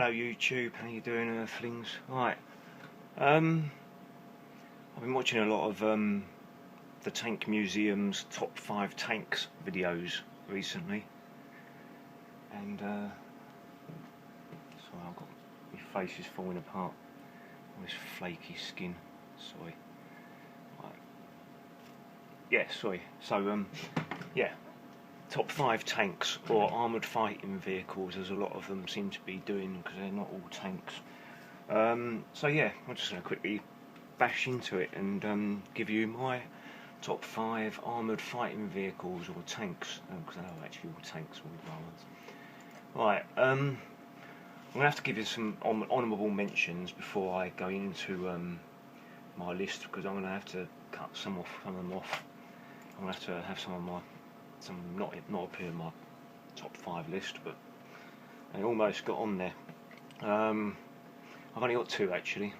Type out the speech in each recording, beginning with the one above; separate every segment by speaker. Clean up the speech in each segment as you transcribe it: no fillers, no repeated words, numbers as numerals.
Speaker 1: Hello YouTube, how you doing, Earthlings? Right, I've been watching a lot of the Tank Museum's top 5 tanks videos recently, and sorry, I've got my face is falling apart. All this flaky skin. Sorry. Right. Yeah, sorry. So yeah. Top 5 tanks or armoured fighting vehicles, as a lot of them seem to be doing, because they're not all tanks. So yeah, I'm just going to quickly bash into it and give you my top 5 armoured fighting vehicles or tanks, because they are actually all tanks, all the ones. Right, I'm going to have to give you some honourable mentions before I go into my list, because I'm going to have to cut some of them off. I'm going to have some not appear in my top 5 list, but they almost got on there. I've only got 2 actually.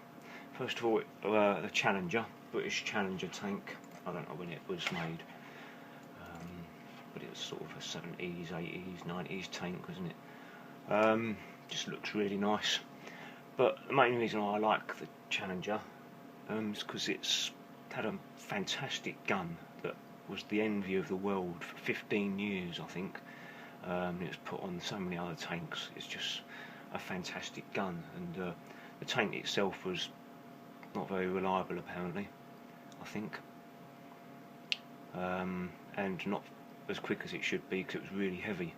Speaker 1: First of all, the Challenger, British Challenger tank. I don't know when it was made, but it was sort of a 70s, 80s, 90s tank, wasn't it? Just looks really nice. But the main reason I like the Challenger is because it's had a fantastic gun that was the envy of the world for 15 years, I think. It was put on so many other tanks. It's just a fantastic gun, and the tank itself was not very reliable, apparently, I think, and not as quick as it should be, because it was really heavy.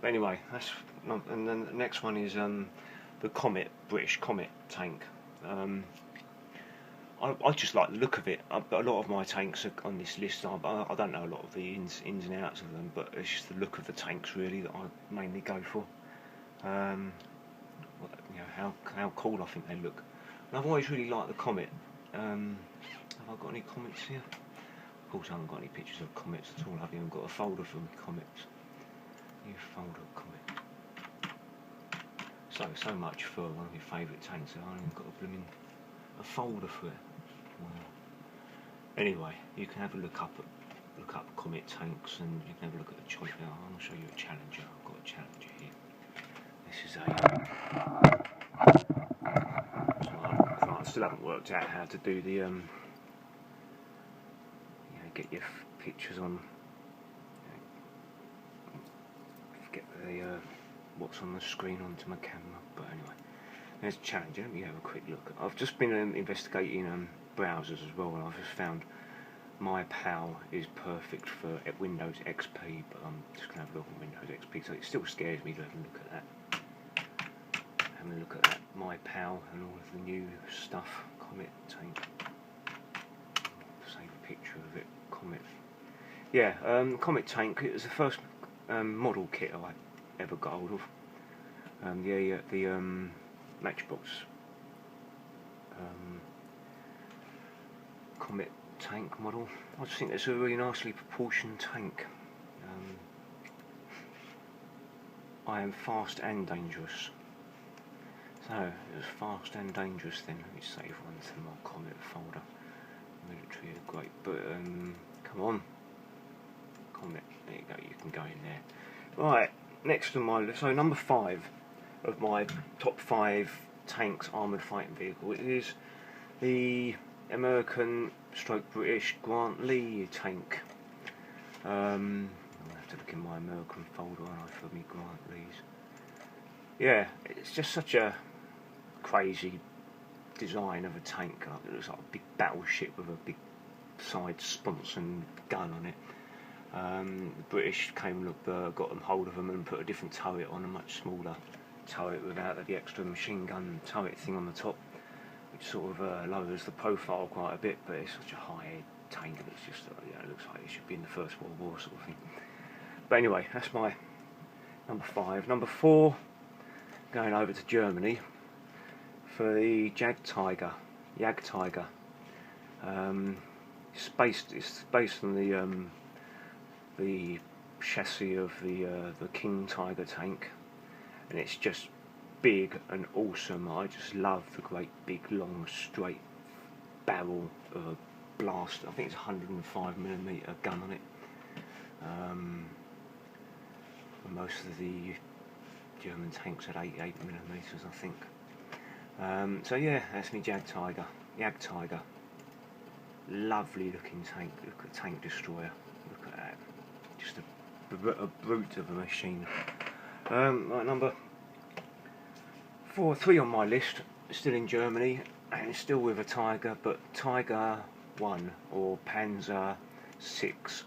Speaker 1: But anyway, and then the next one is the Comet, British Comet tank. I just like the look of it. But a lot of my tanks are on this list. I don't know a lot of the ins and outs of them, but it's just the look of the tanks really that I mainly go for. You know, how cool I think they look. And I've always really liked the Comet. Have I got any Comets here? Of course I haven't got any pictures of Comets at all. I've even got a folder for Comets. New folder of Comet. So much for one of your favourite tanks. I've even got a folder for it. Anyway, you can have a look up Comet tanks, and you can have a look at the choice. Now I'll show you a Challenger. I've got a Challenger here. This is I still haven't worked out how to do the you know, get your pictures on. Get the what's on the screen onto my camera. But anyway, there's a Challenger. Let me have a quick look. I've just been investigating browsers as well, and I've just found MyPal is perfect for Windows XP, but I'm just going to have a look on Windows XP, so it still scares me to have a look at that. Having a look at that MyPal and all of the new stuff. Comet tank. Save a picture of it. Comet. Yeah, Comet tank. It was the first model kit I ever got hold of. The Matchbox Comet tank model. I just think it's a really nicely proportioned tank. I am fast and dangerous. So it was fast and dangerous then. Let me save one to my Comet folder. Military are great, but come on, Comet. There you go. You can go in there. Right, next on my list. So number 5 of my top 5 tanks, armoured fighting vehicle, is the American/British Grant Lee tank. I'll have to look in my American folder for me Grant Lees. Yeah, it's just such a crazy design of a tank. It looks like a big battleship with a big side sponson and gun on it. The British got them hold of them and put a different turret on, a much smaller turret without the extra machine gun turret thing on the top, which sort of lowers the profile quite a bit, but it's such a high-end tank, and it's just, it looks like it should be in the First World War sort of thing. But anyway, that's my number 5. Number 4, going over to Germany for the Jagdtiger. It's based on the chassis of the King Tiger tank, and it's just big and awesome. I just love the great big long straight barrel of a blast. I think it's 105mm gun on it. Most of the German tanks at 88mm, I think. So yeah, that's my Jag Tiger. Lovely looking tank. Look at Tank Destroyer. Look at that. Just a brute of a machine. Right, number 3 on my list. Still in Germany and still with a Tiger, but Tiger 1 or Panzer 6.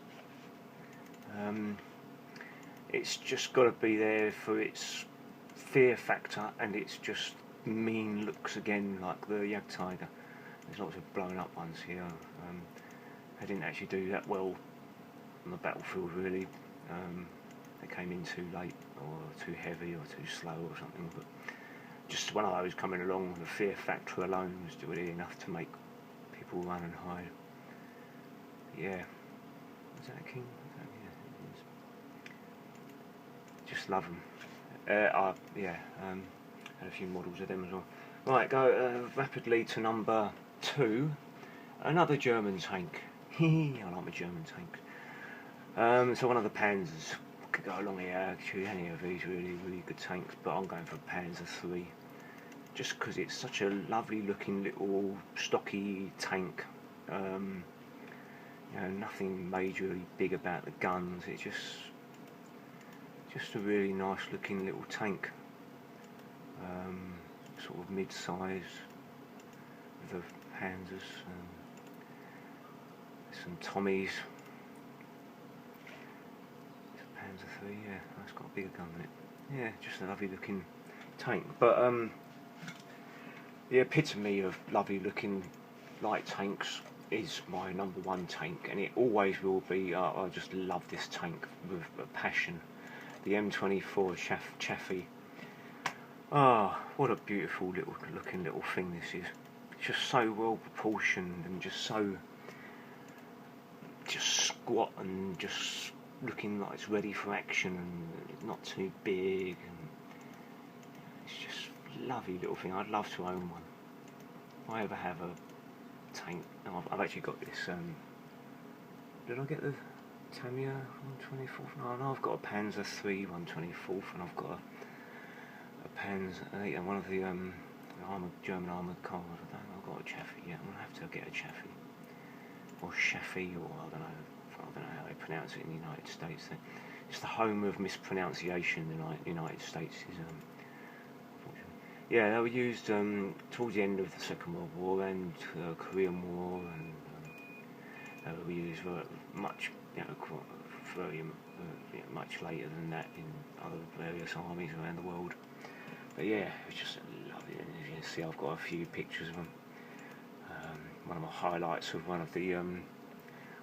Speaker 1: It's just got to be there for its fear factor and its just mean looks again, like the Jag Tiger. There's lots of blown up ones here. They didn't actually do that well on the battlefield really. They came in too late or too heavy or too slow or something, but just one of those coming along, the fear factor alone was really enough to make people run and hide. Yeah. Is that a King? Yeah, it is. Just love them. Had a few models of them as well. Right, go rapidly to number 2. Another German tank. I like my German tank. So one of the Panzers. Could go along here, actually, any of these really good tanks, but I'm going for Panzer 3. Just because it's such a lovely looking little stocky tank. You know, nothing majorly big about the guns. It's just a really nice looking little tank. Sort of mid-size with the Panzers. Some Tommies. Panzer 3, yeah, it's got a bigger gun in it. Yeah, just a lovely looking tank. But the epitome of lovely looking light tanks is my number 1 tank, and it always will be. I just love this tank with a passion. The M24 Chaffee. Ah, what a beautiful looking little thing this is. It's just so well proportioned and just squat and just looking like it's ready for action and not too big, and it's just a lovely little thing. I'd love to own one. If I ever have a tank, I've actually got this. Did I get the Tamiya 124th? No, I've got a Panzer 3 124th, and I've got a Panzer 8 and one of the German armoured cars. I've got a Chaffee. Yeah, I'm gonna have to get a Chaffee or Chaffee, or I don't know how they pronounce it in the United States. It's the home of mispronunciation in the United States. Yeah, they were used towards the end of the Second World War and Korean War, and they were used much, much later than that in other various armies around the world. But yeah, it's just lovely. And as you can see, I've got a few pictures of them. One of my highlights of one of the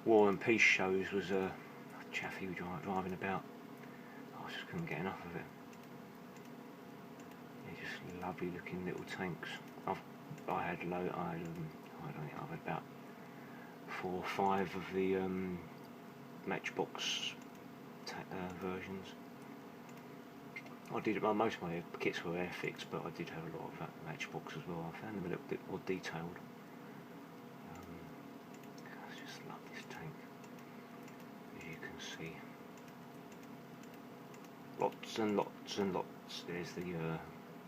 Speaker 1: War and Peace shows was a Chaffee driving about. I just couldn't get enough of it. They're just lovely looking little tanks. I had about 4 or 5 of the Matchbox versions. I did most of my kits were Airfix, but I did have a lot of Matchbox as well. I found them a little bit more detailed. I just love this tank, as you can see. Lots and lots and lots. There's the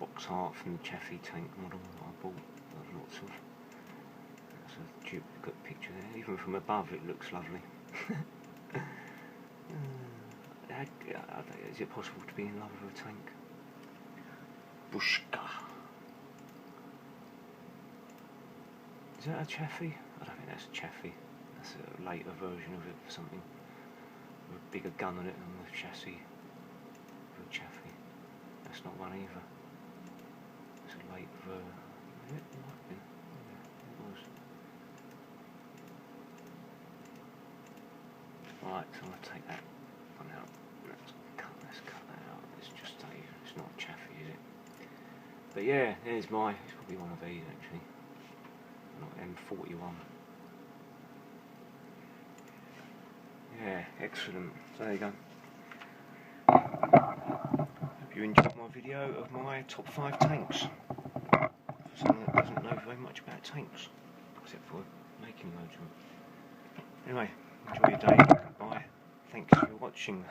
Speaker 1: box art from the Chaffee tank model that I bought. Lots of. That's a duplicate picture there. Even from above, it looks lovely. Is it possible to be in love with a tank? Bushka. Is that a Chaffee? I don't think that's a Chaffee. That's a later version of it, something with a bigger gun on it than the chassis of a Chaffee. That's not one either. It's a late version. It might have been. Yeah, it was. Right, so I'm going to take that one out. Let's cut that out. It's not a Chaffee, is it? But yeah, there's it's probably one of these actually. Not M41. Yeah, excellent. So there you go. Hope you enjoyed my video of my top 5 tanks. For someone that doesn't know very much about tanks, except for making loads of them. Anyway, enjoy your day. Goodbye. Thanks for watching.